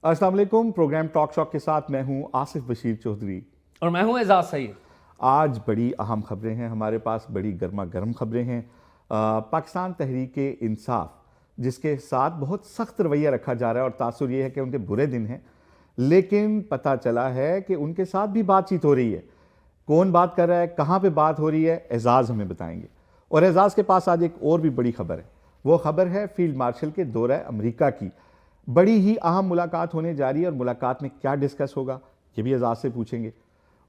السلام علیکم. Programme talk شاک کے ساتھ میں ہوں آصف بشیر چودھری اور میں ہوں اعزاز سعید. آج بڑی اہم خبریں ہیں ہمارے پاس, بڑی گرما گرم خبریں ہیں. پاکستان تحریک انصاف جس کے ساتھ بہت سخت رویہ رکھا جا رہا ہے اور تاثر یہ ہے کہ ان کے برے دن ہیں, لیکن پتہ چلا ہے کہ ان کے ساتھ بھی بات چیت ہو رہی ہے. کون بات کر رہا ہے, کہاں پہ بات ہو رہی ہے, اعزاز ہمیں بتائیں گے. اور اعزاز کے پاس آج ایک اور بھی بڑی خبر ہے. وہ خبر ہے فیلڈ مارشل کے دورہ امریکہ کی. بڑی ہی اہم ملاقات ہونے جا رہی ہے اور ملاقات میں کیا ڈسکس ہوگا یہ بھی اعزاز سے پوچھیں گے.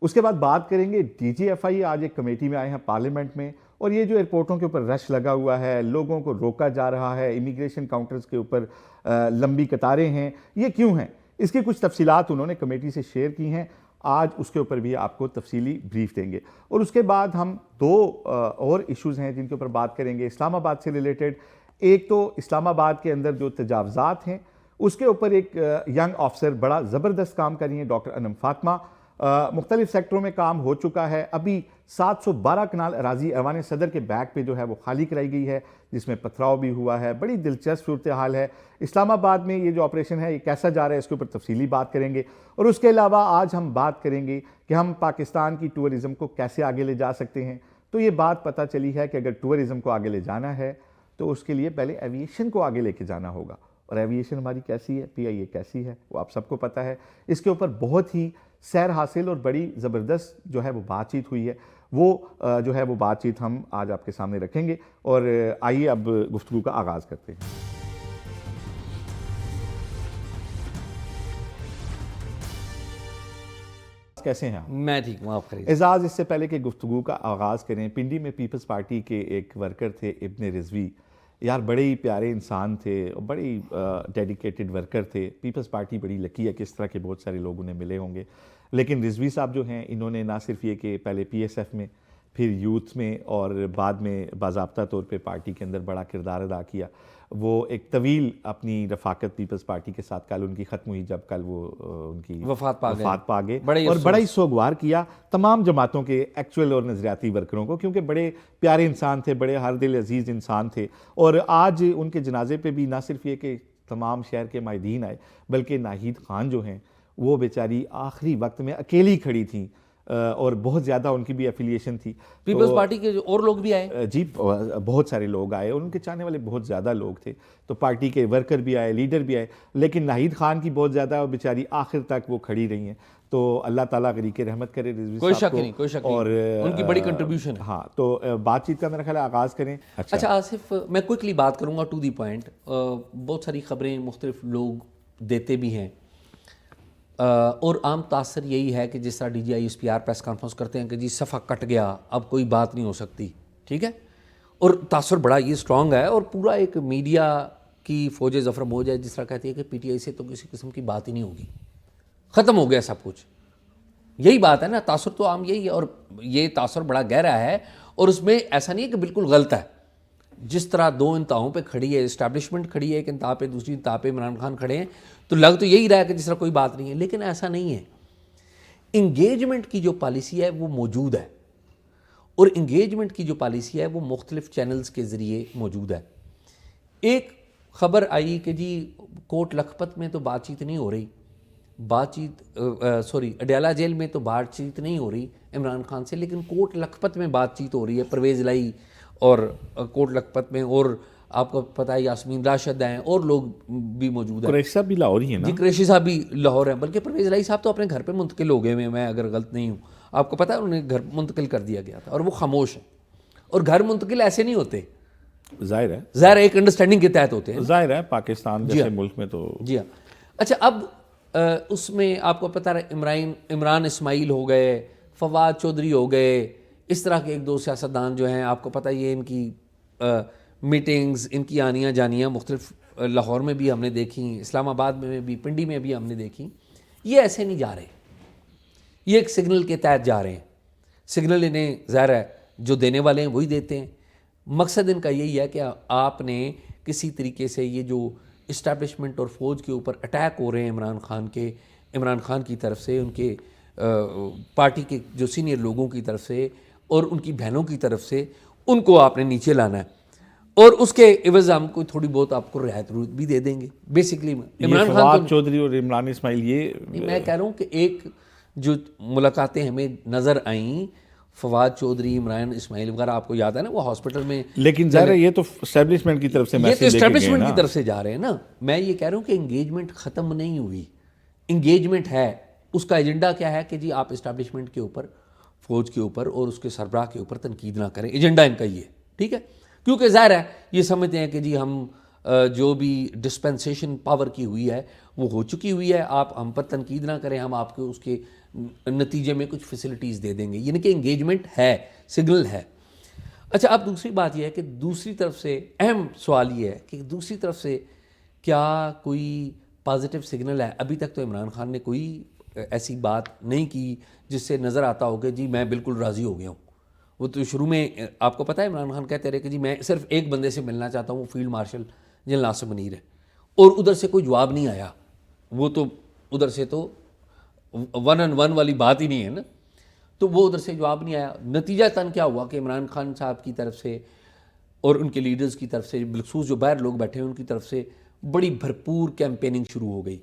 اس کے بعد بات کریں گے ڈی جی ایف آئی آج ایک کمیٹی میں آئے ہیں پارلیمنٹ میں, اور یہ جو ایئرپورٹوں کے اوپر رش لگا ہوا ہے, لوگوں کو روکا جا رہا ہے, امیگریشن کاؤنٹرز کے اوپر لمبی قطاریں ہیں, یہ کیوں ہیں, اس کی کچھ تفصیلات انہوں نے کمیٹی سے شیئر کی ہیں. آج اس کے اوپر بھی آپ کو تفصیلی بریف دیں گے. اور اس کے بعد ہم دو اور ایشوز ہیں جن کے اوپر بات کریں گے اسلام آباد سے ریلیٹڈ. ایک تو اسلام آباد کے اندر جو تجاوزات ہیں اس کے اوپر ایک ینگ آفیسر بڑا زبردست کام کر رہی ہیں, ڈاکٹر انم فاطمہ. مختلف سیکٹروں میں کام ہو چکا ہے. ابھی 712 کنال اراضی ایوان صدر کے بیک پہ جو ہے وہ خالی کرائی گئی ہے, جس میں پتھراؤ بھی ہوا ہے. بڑی دلچسپ صورتحال ہے. اسلام آباد میں یہ جو آپریشن ہے یہ کیسا جا رہا ہے اس کے اوپر تفصیلی بات کریں گے. اور اس کے علاوہ آج ہم بات کریں گے کہ ہم پاکستان کی ٹورزم کو کیسے آگے لے جا سکتے ہیں. تو یہ بات پتہ چلی ہے کہ اگر ٹورزم کو آگے لے جانا ہے تو اس کے لیے پہلے ایویشن کو آگے لے کے جانا ہوگا. اور ایویشن ہماری کیسی ہے, پی آئی اے کیسی ہے, وہ آپ سب کو پتہ ہے. اس کے اوپر بہت ہی سیر حاصل اور بڑی زبردست جو ہے وہ بات چیت ہوئی ہے. وہ جو ہے وہ بات چیت ہم آج آپ کے سامنے رکھیں گے. اور آئیے اب گفتگو کا آغاز کرتے ہیں. کیسے ہیں آپ؟ میں ٹھیک ہوں, آپ خیریت؟ اعزاز, اس سے پہلے کہ گفتگو کا آغاز کریں, پنڈی میں پیپلز پارٹی کے ایک ورکر تھے ابن رضوی. یار بڑے ہی پیارے انسان تھے, بڑی ڈیڈیکیٹڈ ورکر تھے. پیپلز پارٹی بڑی لکی ہے کہ اس طرح کے بہت سارے لوگ انہیں ملے ہوں گے. لیکن رضوی صاحب جو ہیں انہوں نے نہ صرف یہ کہ پہلے پی ایس ایف میں, پھر یوتھ میں, اور بعد میں باضابطہ طور پہ پارٹی کے اندر بڑا کردار ادا کیا. وہ ایک طویل اپنی رفاقت پیپلز پارٹی کے ساتھ کل ان کی ختم ہوئی, جب کل وہ ان کی وفات پا گئے, اور بڑا ہی سوگوار کیا تمام جماعتوں کے ایکچوئل اور نظریاتی ورکروں کو, کیونکہ بڑے پیارے انسان تھے, بڑے ہر دل عزیز انسان تھے. اور آج ان کے جنازے پہ بھی نہ صرف یہ کہ تمام شہر کے مائدین آئے, بلکہ ناہید خان جو ہیں وہ بیچاری آخری وقت میں اکیلی کھڑی تھیں, اور بہت زیادہ ان کی بھی ایفیلیشن تھی. پیپلز پارٹی کے اور لوگ بھی آئے, جی بہت سارے لوگ آئے, اور ان کے چاہنے والے بہت زیادہ لوگ تھے. تو پارٹی کے ورکر بھی آئے, لیڈر بھی آئے, لیکن ناہید خان کی بہت زیادہ بیچاری آخر تک وہ کھڑی رہی ہیں. تو اللہ تعالیٰ غریق رحمت کرے رضوی کوئی صاحب شک نہیں, کوئی شک نہیں, اور ان کی بڑی کنٹریبیوشن ہے. ہاں, تو بات چیت کا میرا خیال ہے آغاز کریں. اچھا آصف, میں کوئکلی بات کروں گا ٹو دی پوائنٹ. بہت ساری خبریں مختلف لوگ دیتے بھی ہیں, اور عام تاثر یہی ہے کہ جس طرح D G I S P R press conference کرتے ہیں کہ جی صفحہ کٹ گیا, اب کوئی بات نہیں ہو سکتی, ٹھیک ہے, اور تاثر بڑا یہ اسٹرانگ ہے. اور پورا ایک میڈیا کی فوج ظفر موج ہے جس طرح کہتی ہے کہ پی ٹی آئی سے تو کسی قسم کی بات ہی نہیں ہوگی, ختم ہو گیا سب کچھ. یہی بات ہے نا, تاثر تو عام یہی ہے, اور یہ تاثر بڑا گہرا ہے. اور اس میں ایسا نہیں ہے کہ بالکل غلط ہے. جس طرح دو انتہاؤں پہ کھڑی ہے, اسٹیبلشمنٹ کھڑی ہے ایک انتہا پہ, دوسری انتہا پہ عمران خان کھڑے ہیں, تو لگ تو یہی رہا ہے کہ جس طرح کوئی بات نہیں ہے, لیکن ایسا نہیں ہے. انگیجمنٹ کی جو پالیسی ہے وہ موجود ہے, اور انگیجمنٹ کی جو پالیسی ہے وہ مختلف چینلز کے ذریعے موجود ہے. ایک خبر آئی کہ جی کوٹ لکھپت میں تو بات چیت نہیں ہو رہی, اڈیالہ جیل میں تو بات چیت نہیں ہو رہی عمران خان سے, لیکن کوٹ لکھپت میں بات چیت ہو رہی ہے. پرویز الہی اور کوٹ لکھپت میں, اور آپ کو پتہ ہے یاسمین راشد ہیں, اور لوگ بھی موجود ہیں. قریشی صاحب بھی لاہور ہی ہیں نا؟ جی قریشی صاحب بھی لاہور ہیں, بلکہ پرویز الہی صاحب تو اپنے گھر پہ منتقل ہو گئے ہیں, میں اگر غلط نہیں ہوں. آپ کو پتہ ہے انہیں گھر منتقل کر دیا گیا تھا, اور وہ خاموش ہیں. اور گھر منتقل ایسے نہیں ہوتے, ظاہر ایک انڈرسٹینڈنگ کے تحت ہوتے ہیں. ظاہر ہے پاکستان جیسے ملک میں تو. جی ہاں. اچھا, اب اس میں آپ کو پتہ ہے عمران اسماعیل ہو گئے, فواد چودھری ہو گئے, اس طرح کے ایک دو سیاستدان جو ہیں, آپ کو پتہ یہ ان کی میٹنگز, ان کی آنیاں جانیاں مختلف لاہور میں بھی ہم نے دیکھی, اسلام آباد میں بھی, پنڈی میں بھی ہم نے دیکھی. یہ ایسے نہیں جا رہے, یہ ایک سگنل کے تحت جا رہے ہیں. سگنل انہیں ظاہر ہے جو دینے والے ہیں وہی دیتے ہیں. مقصد ان کا یہی ہے کہ آپ نے کسی طریقے سے یہ جو اسٹیبلشمنٹ اور فوج کے اوپر اٹیک ہو رہے ہیں عمران خان کی طرف سے, ان کے پارٹی کے جو سینئر لوگوں کی طرف سے اور ان کی بہنوں کی طرف سے, ان کو آپ نے نیچے لانا ہے. اور اس کے عوض ہم کوئی تھوڑی بہت آپ کو رعایت بھی دے دیں گے. بیسکلی عمران خان فواد چودھری اور عمران اسماعیل یہ میں کہہ رہا ہوں کہ ایک جو ملاقاتیں ہمیں نظر آئیں فواد چودھری عمران اسماعیل وغیرہ آپ کو یاد ہے نا وہ ہاسپٹل میں, لیکن ظاہر ہے یہ تو اسٹیبلشمنٹ کی طرف سے یہ تو میسج لے کے گئے اسٹیبلشمنٹ نا. کی طرف سے جا رہے ہیں نا. میں یہ کہہ رہا ہوں کہ انگیجمنٹ ختم نہیں ہوئی, انگیجمنٹ ہے. اس کا ایجنڈا کیا ہے کہ جی آپ اسٹیبلشمنٹ کے اوپر, فوج کے اوپر اور اس کے سربراہ کے اوپر تنقید نہ کریں. ایجنڈا ان کا یہ, ٹھیک ہے, کیونکہ ظاہر ہے یہ سمجھتے ہیں کہ جی ہم جو بھی ڈسپنسیشن پاور کی ہوئی ہے وہ ہو چکی ہوئی ہے, آپ ہم پر تنقید نہ کریں, ہم آپ کو اس کے نتیجے میں کچھ فیسلٹیز دے دیں گے. یعنی کہ انگیجمنٹ ہے, سگنل ہے. اچھا اب دوسری بات یہ ہے کہ دوسری طرف سے اہم سوال یہ ہے کہ دوسری طرف سے کیا کوئی پازیٹیو سگنل ہے؟ ابھی تک تو عمران خان نے کوئی ایسی بات نہیں کی جس سے نظر آتا ہو کہ جی میں بالکل راضی ہو گیا ہوں. وہ تو شروع میں آپ کو پتہ ہے عمران خان کہتے رہے کہ جی میں صرف ایک بندے سے ملنا چاہتا ہوں, وہ فیلڈ مارشل جنرل ناصر منیر ہے, اور ادھر سے کوئی جواب نہیں آیا. وہ تو ادھر سے تو 1 on 1 والی بات ہی نہیں ہے نا, تو وہ ادھر سے جواب نہیں آیا. نتیجہ تن کیا ہوا کہ عمران خان صاحب کی طرف سے اور ان کے لیڈرز کی طرف سے, بالخصوص جو باہر لوگ بیٹھے ہیں ان کی طرف سے بڑی بھرپور کیمپیننگ شروع ہو گئی.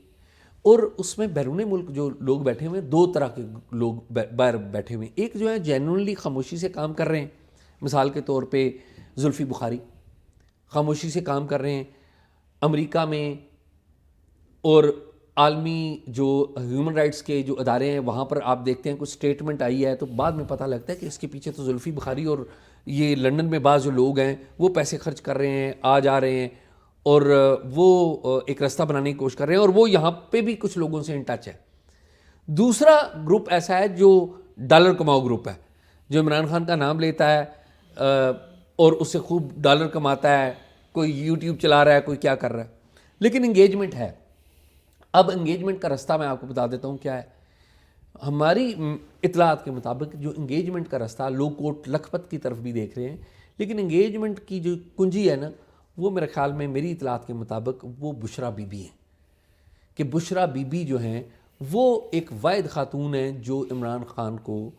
اور اس میں بیرون ملک جو لوگ بیٹھے ہوئے ہیں, دو طرح کے لوگ باہر بیٹھے ہوئے ہیں. ایک جو ہے جینوئنلی خاموشی سے کام کر رہے ہیں, مثال کے طور پہ زلفی بخاری خاموشی سے کام کر رہے ہیں. امریکہ میں اور عالمی جو ہیومن رائٹس کے جو ادارے ہیں وہاں پر آپ دیکھتے ہیں کچھ سٹیٹمنٹ آئی ہے تو بعد میں پتہ لگتا ہے کہ اس کے پیچھے تو زلفی بخاری اور یہ لندن میں بعض جو لوگ ہیں وہ پیسے خرچ کر رہے ہیں, آ جا رہے ہیں, اور وہ ایک راستہ بنانے کی کوشش کر رہے ہیں, اور وہ یہاں پہ بھی کچھ لوگوں سے ان ٹچ ہے. دوسرا گروپ ایسا ہے جو ڈالر کماؤ گروپ ہے, جو عمران خان کا نام لیتا ہے اور اس سے خوب ڈالر کماتا ہے, کوئی یوٹیوب چلا رہا ہے, کوئی کیا کر رہا ہے, لیکن انگیجمنٹ ہے. اب انگیجمنٹ کا راستہ میں آپ کو بتا دیتا ہوں کیا ہے. ہماری اطلاعات کے مطابق جو انگیجمنٹ کا راستہ لو کوٹ لکھپت کی طرف بھی دیکھ رہے ہیں, لیکن انگیجمنٹ کی جو کنجی ہے نا وہ میرے خیال میں میری اطلاعات کے مطابق وہ بشرا بی بی ہیں. کہ بشرا بی بی جو ہیں وہ ایک واحد خاتون ہیں جو عمران خان کو,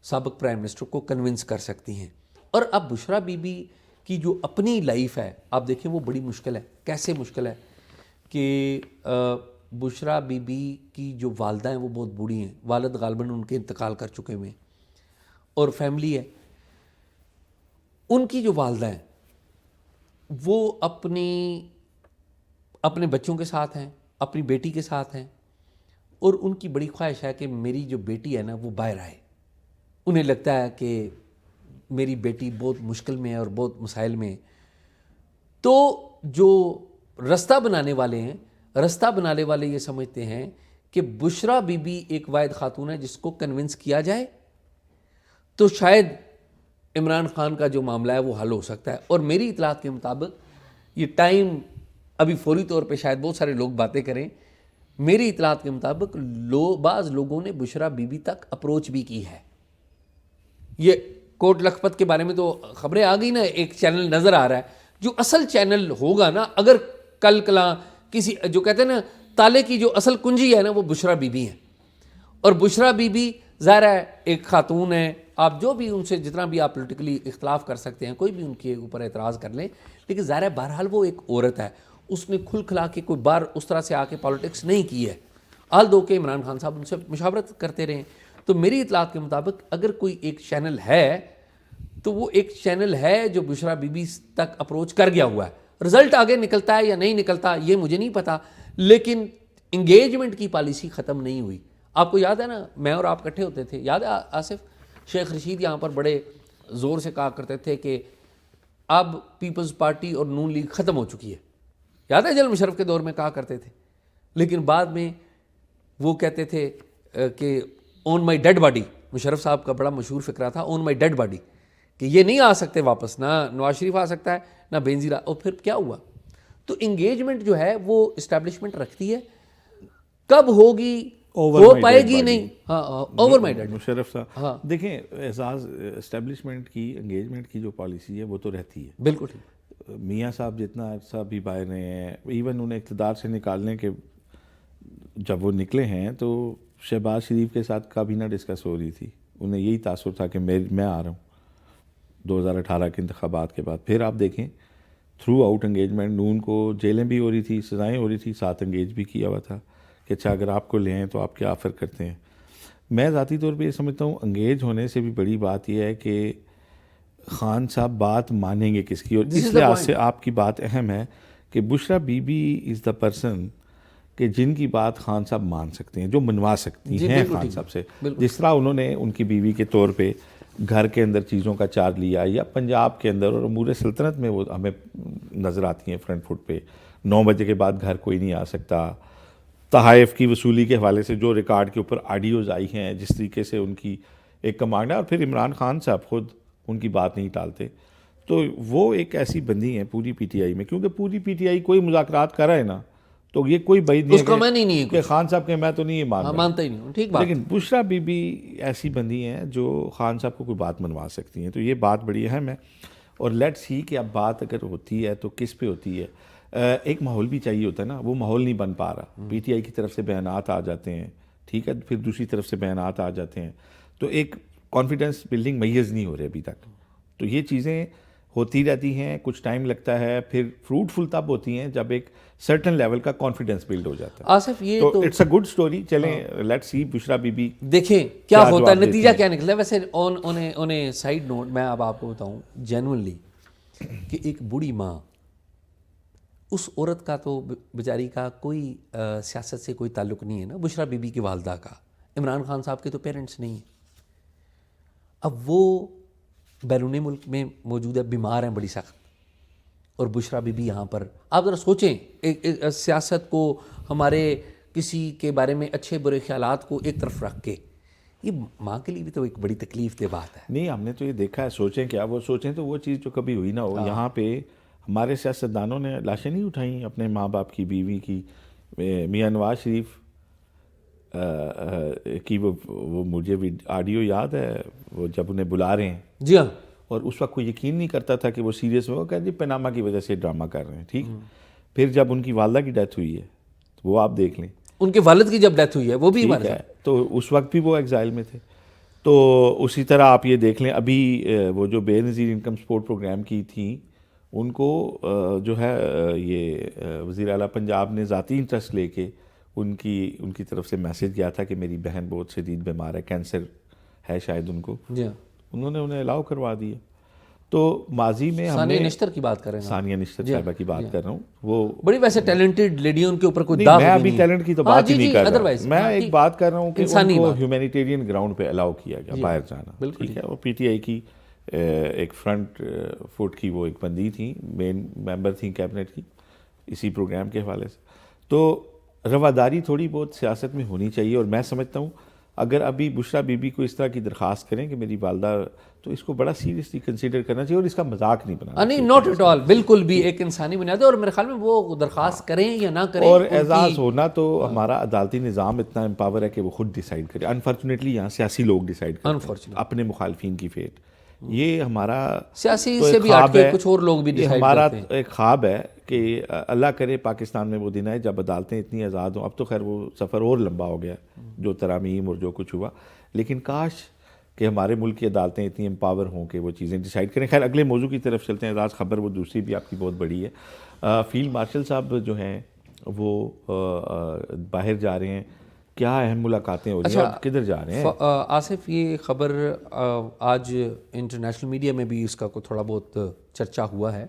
سابق پرائم منسٹر کو کنونس کر سکتی ہیں. اور اب بشرا بی بی کی جو اپنی لائف ہے آپ دیکھیں وہ بڑی مشکل ہے. کیسے مشکل ہے کہ بشرا بی بی کی جو والدہ ہیں وہ بہت بوڑھی ہیں, والد غالباً ان کے انتقال کر چکے ہوئے ہیں, اور فیملی ہے. ان کی جو والدہ ہیں وہ اپنے بچوں کے ساتھ ہیں, اپنی بیٹی کے ساتھ ہیں, اور ان کی بڑی خواہش ہے کہ میری جو بیٹی ہے نا وہ باہر آئے. انہیں لگتا ہے کہ میری بیٹی بہت مشکل میں ہے اور بہت مسائل میں ہے. تو جو راستہ بنانے والے ہیں, راستہ بنانے والے یہ سمجھتے ہیں کہ بشرا بی بی ایک واحد خاتون ہے جس کو کنونس کیا جائے تو شاید عمران خان کا جو معاملہ ہے وہ حل ہو سکتا ہے. اور میری اطلاعات کے مطابق یہ ٹائم ابھی فوری طور پہ شاید بہت سارے لوگ باتیں کریں, میری اطلاعات کے مطابق بعض لوگوں نے بشرا بی بی تک اپروچ بھی کی ہے. یہ کوٹ لکھپت کے بارے میں تو خبریں آ گئی نا, ایک چینل نظر آ رہا ہے جو اصل چینل ہوگا نا, اگر کل کلاں کسی جو کہتے ہیں نا تالے کی جو اصل کنجی ہے نا وہ بشرا بی بی ہیں. اور بشرا بی بی ظاہر ہے ایک خاتون ہے, آپ جو بھی ان سے جتنا بھی آپ پولیٹیکلی اختلاف کر سکتے ہیں, کوئی بھی ان کے اوپر اعتراض کر لیں, لیکن ظاہر ہے بہرحال وہ ایک عورت ہے, اس نے کھل کھلا کے کوئی بار اس طرح سے آ کے پالیٹکس نہیں کی ہے. آل دو کہ عمران خان صاحب ان سے مشاورت کرتے رہے. تو میری اطلاعات کے مطابق اگر کوئی ایک چینل ہے تو وہ ایک چینل ہے جو بشرا بی بی تک اپروچ کر گیا ہوا ہے. رزلٹ آگے نکلتا ہے یا نہیں نکلتا یہ مجھے نہیں پتا, لیکن انگیجمنٹ کی پالیسی ختم نہیں ہوئی. آپ کو یاد ہے نا میں اور آپ اکٹھے ہوتے تھے, یاد ہے آصف, شیخ رشید یہاں پر بڑے زور سے کہا کرتے تھے کہ اب پیپلز پارٹی اور نون لیگ ختم ہو چکی ہے. یاد ہے جنرل مشرف کے دور میں کہا کرتے تھے, لیکن بعد میں وہ کہتے تھے کہ آن مائی ڈیڈ باڈی, مشرف صاحب کا بڑا مشہور فقرہ تھا آن مائی ڈیڈ باڈی, کہ یہ نہیں آ سکتے واپس, نہ نواز شریف آ سکتا ہے نہ بینظیر. اور پھر کیا ہوا؟ تو انگیجمنٹ جو ہے وہ اسٹیبلشمنٹ رکھتی ہے, کب ہوگی ہو پائے گی نہیں. ہاں اوور مائی ڈیڈ. مشرف صاحب دیکھیں اعزاز, اسٹیبلشمنٹ کی انگیجمنٹ کی جو پالیسی ہے وہ تو رہتی ہے. بالکل ٹھیک. میاں صاحب جتنا عرصہ بھی باہر رہے ہیں, ایون انہیں اقتدار سے نکالنے کے جب وہ نکلے ہیں تو شہباز شریف کے ساتھ کابینہ ڈسکس ہو رہی تھی, انہیں یہی تاثر تھا کہ میں آ رہا ہوں 2018 کے انتخابات کے بعد. پھر آپ دیکھیں تھرو آؤٹ انگیجمنٹ نون کو جیلیں بھی ہو رہی تھی, سزائیں ہو رہی تھی, ساتھ انگیج بھی کیا ہوا تھا کہ اچھا اگر آپ کو لے آئیں تو آپ کیا آفر کرتے ہیں. میں ذاتی طور پہ یہ سمجھتا ہوں انگیج ہونے سے بھی بڑی بات یہ ہے کہ خان صاحب بات مانیں گے کس کی, اور اس لحاظ سے آپ کی بات اہم ہے کہ Bushra Bibi is the person کہ جن کی بات خان صاحب مان سکتے ہیں, جو منوا سکتی ہیں خان صاحب سے. جس طرح انہوں نے ان کی بیوی کے طور پہ گھر کے اندر چیزوں کا چارج لیا, یا پنجاب کے اندر اور امور سلطنت میں وہ ہمیں نظر آتی ہیں فرنٹ فٹ پہ, 9 بجے کے بعد گھر کوئی نہیں آ سکتا. تحائف کی وصولی کے حوالے سے جو ریکارڈ کے اوپر آڈیوز آئی ہیں, جس طریقے سے ان کی ایک کمانڈ ہے, اور پھر عمران خان صاحب خود ان کی بات نہیں ٹالتے. تو وہ ایک ایسی بندی ہیں پوری پی ٹی آئی میں, کیونکہ پوری پی ٹی آئی کوئی مذاکرات کر رہا ہے نا, تو یہ کوئی بعید نہیں ہے کہ خان صاحب کے میں تو نہیں یہ مانتا ہی نہیں, ٹھیک بات. لیکن بشرا بی بی ایسی بندی ہیں جو خان صاحب کو کوئی بات منوا سکتی ہیں, تو یہ بات بڑی اہم ہے. اور لیٹ سی کہ اب بات اگر ہوتی ہے تو کس پہ ہوتی ہے. ایک ماحول بھی چاہیے ہوتا ہے نا, وہ ماحول نہیں بن پا رہا. پی ٹی آئی کی طرف سے بیانات آ جاتے ہیں, ٹھیک ہے, پھر دوسری طرف سے بیانات آ جاتے ہیں, تو ایک کانفیڈنس بلڈنگ میز نہیں ہو رہی ابھی تک. تو یہ چیزیں ہوتی رہتی ہیں, کچھ ٹائم لگتا ہے, پھر فروٹفل تب ہوتی ہیں جب ایک سرٹن لیول کا کانفیڈنس بلڈ ہو جاتا ہے. آصف یہ تو اٹس اے گڈ سٹوری. چلیں let see Bushra be be دیکھیں کیا ہوتا ہے, نتیجہ کیا نکلا. ویسے آن اے سائڈ نوٹ میں اب آپ کو بتاؤں جینوئنلی کہ ایک بوڑھی ماں, اس عورت کا تو بیچاری کا کوئی سیاست سے کوئی تعلق نہیں ہے نا, بشرا بی بی کی والدہ کا. عمران خان صاحب کے تو پیرنٹس نہیں ہیں. اب وہ بیرون ملک میں موجود ہے, بیمار ہیں بڑی سخت, اور بشرا بی بی یہاں پر. آپ ذرا سوچیں, ایک سیاست کو, ہمارے کسی کے بارے میں اچھے برے خیالات کو ایک طرف رکھ کے, یہ ماں کے لیے بھی تو ایک بڑی تکلیف دہ بات ہے. نہیں, ہم نے تو یہ دیکھا ہے. سوچیں کیا, وہ سوچیں تو وہ چیز جو کبھی ہوئی نہ ہو. یہاں پہ ہمارے سیاستدانوں نے لاشیں نہیں اٹھائیں اپنے ماں باپ کی, بیوی کی. میاں نواز شریف کی وہ مجھے بھی آڈیو یاد ہے, وہ جب انہیں بلا رہے ہیں, جی ہاں, اور اس وقت کوئی یقین نہیں کرتا تھا کہ وہ سیریس میں, وہ کہتے جی پیناما کی وجہ سے ڈرامہ کر رہے ہیں, ٹھیک. پھر جب ان کی والدہ کی ڈیتھ ہوئی ہے تو وہ آپ دیکھ لیں, ان کے والد کی جب ڈیتھ ہوئی ہے وہ بھی ہمارے ساتھ, تو اس وقت بھی وہ ایگزائل میں تھے. تو اسی طرح آپ یہ دیکھ لیں, ابھی وہ جو بے نظیر انکم سپورٹ پروگرام کی تھیں, ان کو جو ہے یہ وزیر اعلیٰ پنجاب نے ذاتی انٹرسٹ لے کے ان کی طرف سے میسج گیا تھا کہ میری بہن بہت شدید بیمار ہے, کینسر ہے شاید ان کو. جی ہاں, انہوں نے انہیں الاؤ کروا دیا. تو ماضی میں ہم نے ثانیہ نشتر کی بات کر رہے ہیں, ثانیہ نشتر صاحبہ کی بات کر رہا ہوں, وہ بڑی ویسے ٹیلنٹڈ لیڈی, ان کے اوپر کوئی داغ میں ابھی ٹیلنٹ کی تو بات ہی نہیں کر رہا, میں ایک بات کر رہا ہوں کہ ان کو ہیومینیٹیرین گراؤنڈ پہ الاؤ کیا گیا باہر جانا, ٹھیک ہے. وہ پی ٹی آئی کی ایک فرنٹ فٹ کی وہ ایک بندی تھیں, مین ممبر تھیں کیبنٹ کی, اسی پروگرام کے حوالے سے. تو رواداری تھوڑی بہت سیاست میں ہونی چاہیے. اور میں سمجھتا ہوں اگر ابھی بشرا بی بی کو اس طرح کی درخواست کریں کہ میری والدہ, تو اس کو بڑا سیریسلی کنسیڈر کرنا چاہیے, اور اس کا مذاق نہیں بنانا نہیں, ناٹ ایٹ آل, بالکل بھی ایک انسانی بنیاد ہے. اور میرے خیال میں وہ درخواست کریں یا نہ کریں, اور اعزاز ہونا تو ہمارا عدالتی نظام اتنا امپاور ہے کہ وہ خود ڈیسائیڈ کرے. انفارچونیٹلی یہاں سیاسی لوگ ڈیسائیڈ کرتے ہیں اپنے مخالفین کی فیٹ. یہ ہمارا سیاسی سے بھی ہٹ کے کچھ اور لوگ بھی ڈیسائیڈ کرتے ہیں. ہمارا ایک خواب ہے کہ اللہ کرے پاکستان میں وہ دن آئے جب عدالتیں اتنی آزاد ہوں. اب تو خیر وہ سفر اور لمبا ہو گیا, جو ترامیم اور جو کچھ ہوا, لیکن کاش کہ ہمارے ملک کی عدالتیں اتنی امپاور ہوں کہ وہ چیزیں ڈیسائیڈ کریں. خیر اگلے موضوع کی طرف چلتے ہیں. اعزاز خبر وہ دوسری بھی آپ کی بہت بڑی ہے. فیلڈ مارشل صاحب جو ہیں وہ باہر جا رہے ہیں, کیا اہم ملاقاتیں ہو رہی ہیں, آپ کدھر جا رہے ہیں؟ آصف, یہ خبر آج انٹرنیشنل میڈیا میں بھی اس کا کوئی تھوڑا بہت چرچا ہوا ہے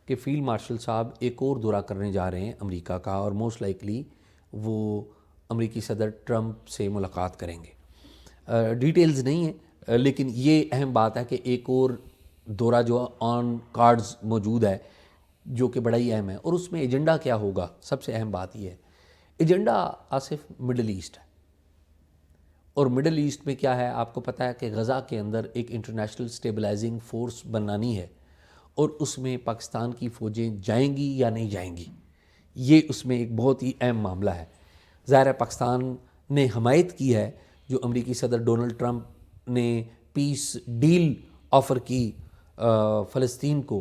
کہ فیلڈ مارشل صاحب ایک اور دورہ کرنے جا رہے ہیں امریکہ کا, اور موسٹ لائکلی وہ امریکی صدر ٹرمپ سے ملاقات کریں گے. ڈیٹیلز نہیں ہیں, لیکن یہ اہم بات ہے کہ ایک اور دورہ جو آن کارڈز موجود ہے, جو کہ بڑا ہی اہم ہے. اور اس میں ایجنڈا کیا ہوگا, سب سے اہم بات یہ ہے, ایجنڈا آصف مڈل ایسٹ ہے. اور مڈل ایسٹ میں کیا ہے, آپ کو پتہ ہے کہ غزہ کے اندر ایک انٹرنیشنل اسٹیبلائزنگ فورس بنانی ہے, اور اس میں پاکستان کی فوجیں جائیں گی یا نہیں جائیں گی, یہ اس میں ایک بہت ہی اہم معاملہ ہے. ظاہر ہے پاکستان نے حمایت کی ہے جو امریکی صدر ڈونلڈ ٹرمپ نے پیس ڈیل آفر کی فلسطین کو,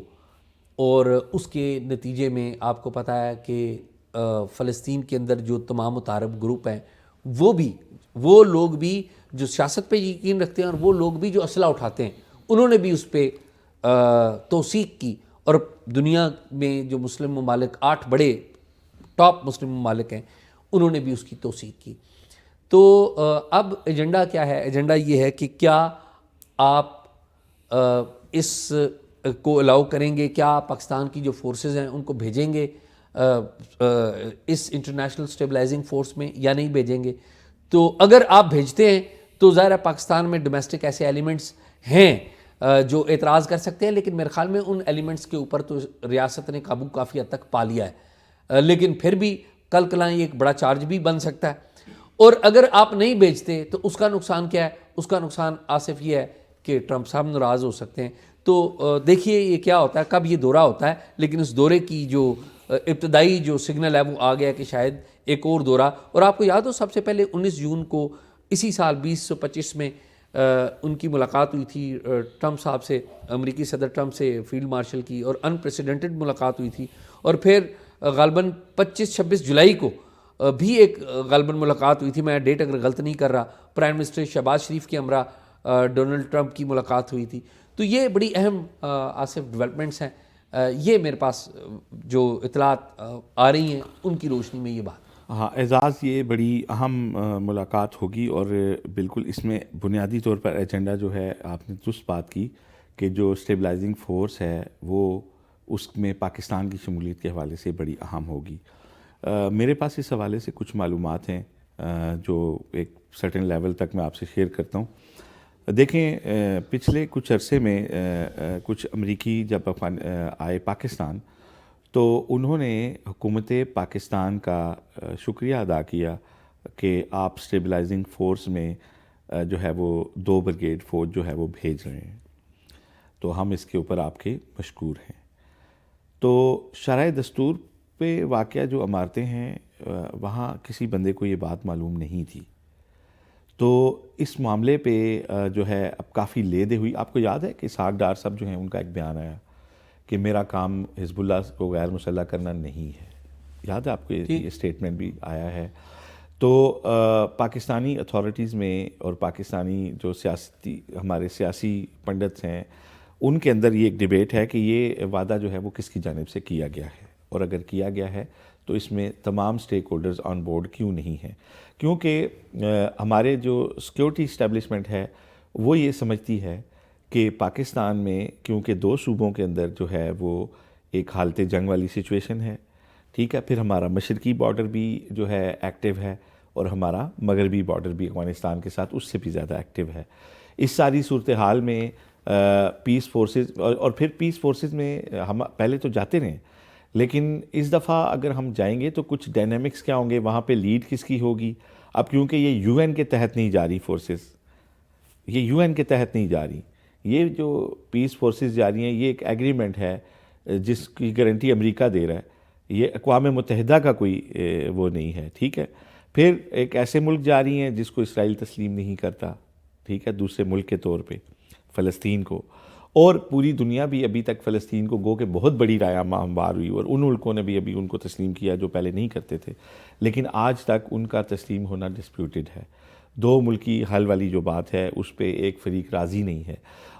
اور اس کے نتیجے میں آپ کو پتہ ہے کہ فلسطین کے اندر جو تمام متعارف گروپ ہیں, وہ لوگ بھی جو سیاست پہ یقین رکھتے ہیں, اور وہ لوگ بھی جو اسلحہ اٹھاتے ہیں, انہوں نے بھی اس پہ توثیق کی, اور دنیا میں جو مسلم ممالک 8 بڑے ٹاپ مسلم ممالک ہیں انہوں نے بھی اس کی توثیق کی. تو اب ایجنڈا کیا ہے؟ ایجنڈا یہ ہے کہ کیا آپ اس کو الاؤ کریں گے, کیا پاکستان کی جو فورسز ہیں ان کو بھیجیں گے اس انٹرنیشنل اسٹیبلائزنگ فورس میں یا نہیں بھیجیں گے. تو اگر آپ بھیجتے ہیں تو ظاہر ہے پاکستان میں ڈومیسٹک ایسے ایلیمنٹس ہیں جو اعتراض کر سکتے ہیں, لیکن میرے خیال میں ان ایلیمنٹس کے اوپر تو ریاست نے قابو کافی حد تک پا لیا ہے, لیکن پھر بھی کل کلائیں یہ ایک بڑا چارج بھی بن سکتا ہے. اور اگر آپ نہیں بھیجتے تو اس کا نقصان کیا ہے؟ اس کا نقصان آصف یہ ہے کہ ٹرمپ صاحب ناراض ہو سکتے ہیں. تو دیکھیے یہ کیا ہوتا ہے, کب یہ دورہ ہوتا ہے, لیکن اس دورے کی جو ابتدائی جو سگنل ہے وہ آ گیا کہ شاید ایک اور دورہ. اور آپ کو یاد ہو سب سے پہلے 19 جون کو اسی سال 2025 میں ان کی ملاقات ہوئی تھی ٹرمپ صاحب سے, امریکی صدر ٹرمپ سے فیلڈ مارشل کی, اور انپریسیڈنٹڈ ملاقات ہوئی تھی. اور پھر غالباً 25-26 جولائی کو بھی ایک غالباً ملاقات ہوئی تھی, میں ڈیٹ اگر غلط نہیں کر رہا, پرائم منسٹر شہباز شریف کے ہمراہ ڈونلڈ ٹرمپ کی ملاقات ہوئی تھی. تو یہ بڑی اہم آصف ڈیولپمنٹس ہیں. یہ میرے پاس جو اطلاعات آ رہی ہیں ان کی روشنی میں یہ بات. ہاں اعزاز, یہ بڑی اہم ملاقات ہوگی, اور بالکل اس میں بنیادی طور پر ایجنڈا جو ہے آپ نے درست بات کی کہ جو اسٹیبلائزنگ فورس ہے وہ اس میں پاکستان کی شمولیت کے حوالے سے بڑی اہم ہوگی. میرے پاس اس حوالے سے کچھ معلومات ہیں جو ایک سرٹن لیول تک میں آپ سے شیئر کرتا ہوں. دیکھیں, پچھلے کچھ عرصے میں کچھ امریکی جب آئے پاکستان تو انہوں نے حکومت پاکستان کا شکریہ ادا کیا کہ آپ اسٹیبلائزنگ فورس میں جو ہے وہ 2 بریگیڈ فوج جو ہے وہ بھیج رہے ہیں, تو ہم اس کے اوپر آپ کے مشکور ہیں. تو شرح دستور پہ واقعہ جو عمارتیں ہیں وہاں کسی بندے کو یہ بات معلوم نہیں تھی. تو اس معاملے پہ جو ہے اب کافی لے دے ہوئی. آپ کو یاد ہے کہ اسحاق ڈار صاحب جو ہیں ان کا ایک بیان آیا کہ میرا کام حزب اللہ کو غیر مسلح کرنا نہیں ہے, یاد ہے آپ کو یہ اسٹیٹمنٹ بھی آیا ہے. تو پاکستانی اتھارٹیز میں اور پاکستانی جو ہمارے سیاسی پنڈت ہیں ان کے اندر یہ ایک ڈیبیٹ ہے کہ یہ وعدہ جو ہے وہ کس کی جانب سے کیا گیا ہے, اور اگر کیا گیا ہے تو اس میں تمام سٹیک ہولڈرز آن بورڈ کیوں نہیں ہیں. کیونکہ ہمارے جو سیکیورٹی اسٹیبلشمنٹ ہے وہ یہ سمجھتی ہے کہ پاکستان میں کیونکہ 2 صوبوں کے اندر جو ہے وہ ایک حالت جنگ والی سچویشن ہے, ٹھیک ہے, پھر ہمارا مشرقی بارڈر بھی جو ہے ایکٹیو ہے اور ہمارا مغربی بارڈر بھی افغانستان کے ساتھ اس سے بھی زیادہ ایکٹیو ہے. اس ساری صورتحال میں پیس فورسز اور پھر پیس فورسز میں ہم پہلے تو جاتے رہے, لیکن اس دفعہ اگر ہم جائیں گے تو کچھ ڈائنامکس کیا ہوں گے, وہاں پہ لیڈ کس کی ہوگی. اب کیونکہ یہ یو این کے تحت نہیں جا رہی فورسز, یہ یو این کے تحت نہیں جا رہی, یہ جو پیس فورسز جا رہی ہیں یہ ایک ایگریمنٹ ہے جس کی گارنٹی امریکہ دے رہا ہے, یہ اقوام متحدہ کا کوئی وہ نہیں ہے, ٹھیک ہے. پھر ایک ایسے ملک جا رہی ہیں جس کو اسرائیل تسلیم نہیں کرتا, ٹھیک ہے, دوسرے ملک کے طور پہ فلسطین کو, اور پوری دنیا بھی ابھی تک فلسطین کو گو کہ بہت بڑی رائے عامہ ہموار ہوئی, اور ان ملکوں نے بھی ابھی ان کو تسلیم کیا جو پہلے نہیں کرتے تھے, لیکن آج تک ان کا تسلیم ہونا ڈسپیوٹڈ ہے. 2 ملکی حل والی جو بات ہے اس پہ ایک فریق راضی نہیں ہے.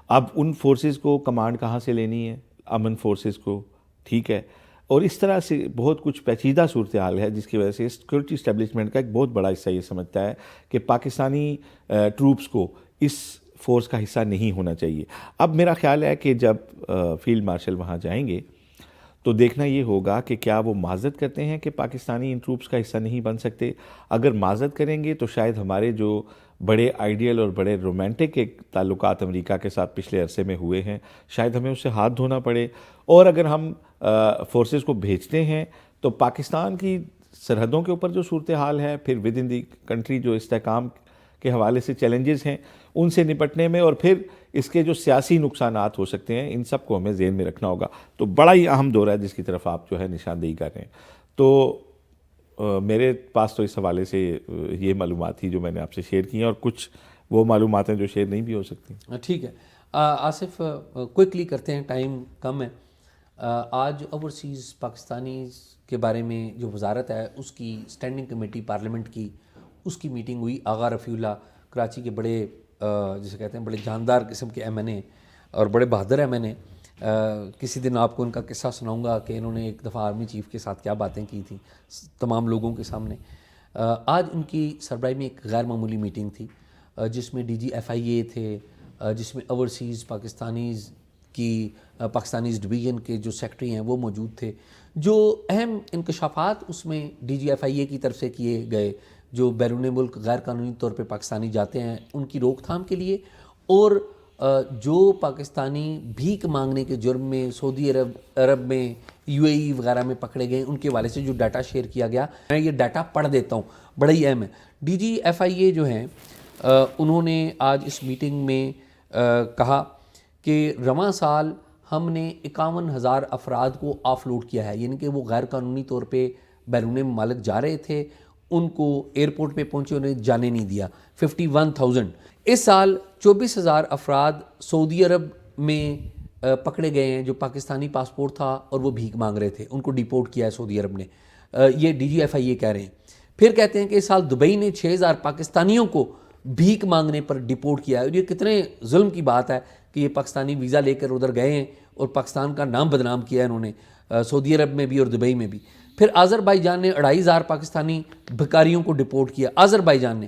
اب ان فورسز کو کمانڈ کہاں سے لینی ہے, امن فورسز کو, ٹھیک ہے, اور اس طرح سے بہت کچھ پیچیدہ صورتحال ہے جس کی وجہ سے سیکورٹی اسٹیبلشمنٹ کا ایک بہت بڑا حصہ یہ سمجھتا ہے کہ پاکستانی ٹروپس کو اس فورس کا حصہ نہیں ہونا چاہیے. اب میرا خیال ہے کہ جب فیلڈ مارشل وہاں جائیں گے تو دیکھنا یہ ہوگا کہ کیا وہ معذرت کرتے ہیں کہ پاکستانی ان ٹروپس کا حصہ نہیں بن سکتے. اگر معذرت کریں گے تو شاید ہمارے جو بڑے آئیڈیل اور بڑے رومانٹک ایک تعلقات امریکہ کے ساتھ پچھلے عرصے میں ہوئے ہیں, شاید ہمیں اس سے ہاتھ دھونا پڑے. اور اگر ہم فورسز کو بھیجتے ہیں تو پاکستان کی سرحدوں کے اوپر جو صورتحال ہے, پھر ود ان دی کنٹری جو استحکام کے حوالے سے چیلنجز ہیں ان سے نپٹنے میں, اور پھر اس کے جو سیاسی نقصانات ہو سکتے ہیں, ان سب کو ہمیں ذہن میں رکھنا ہوگا. تو بڑا ہی اہم دور ہے جس کی طرف آپ جو ہے نشاندہی کر رہے ہیں. تو میرے پاس تو اس حوالے سے یہ معلومات تھی جو میں نے آپ سے شیئر کی ہیں, اور کچھ وہ معلومات ہیں جو شیئر نہیں بھی ہو سکتی. ٹھیک ہے آصف, کوئکلی کرتے ہیں, ٹائم کم ہے. آج اوورسیز پاکستانیز کے بارے میں جو وزارت ہے اس کی اسٹینڈنگ کمیٹی پارلیمنٹ کی, اس کی میٹنگ ہوئی. آغا رفیع اللہ کراچی کے بڑے جسے کہتے ہیں بڑے جاندار قسم کے ایم این اے اور بڑے بہادر ایم این اے, کسی دن آپ کو ان کا قصہ سناؤں گا کہ انہوں نے ایک دفعہ آرمی چیف کے ساتھ کیا باتیں کی تھیں تمام لوگوں کے سامنے. آج ان کی سربراہی میں ایک غیر معمولی میٹنگ تھی جس میں DG تھے, جس میں اوورسیز پاکستانیز ڈویژن کے جو سیکٹری ہیں وہ موجود تھے. جو اہم انکشافات اس میں DG کی طرف سے کیے گئے, جو بیرون ملک غیر قانونی طور پہ پاکستانی جاتے ہیں ان کی روک تھام کے لیے, اور جو پاکستانی بھیک مانگنے کے جرم میں سعودی عرب میں UAE وغیرہ میں پکڑے گئے ان کے حوالے سے جو ڈیٹا شیئر کیا گیا, میں یہ ڈیٹا پڑھ دیتا ہوں, بڑا ہی اہم ہے. DG جو ہیں انہوں نے آج اس میٹنگ میں کہا کہ رواں سال ہم نے 51,000 افراد کو آف لوڈ کیا ہے, یعنی کہ وہ غیر قانونی طور پہ بیرون ممالک جا رہے تھے, ان کو ایئرپورٹ پہ پہنچے انہیں جانے نہیں دیا. 51,000. اس سال 24,000 افراد سعودی عرب میں پکڑے گئے ہیں جو پاکستانی پاسپورٹ تھا اور وہ بھیک مانگ رہے تھے, ان کو ڈیپورٹ کیا ہے سعودی عرب نے. یہ DG کہہ رہے ہیں. پھر کہتے ہیں کہ اس سال دبئی نے 6,000 پاکستانیوں کو بھیک مانگنے پر ڈیپورٹ کیا ہے. اور یہ کتنے ظلم کی بات ہے کہ یہ پاکستانی ویزا لے کر ادھر گئے ہیں اور پاکستان کا نام بدنام کیا ہے انہوں نے, سعودی عرب میں بھی اور دبئی میں بھی. پھر آذربائیجان نے 2,500 پاکستانی بھکاریوں کو ڈیپورٹ کیا, آذربائیجان نے.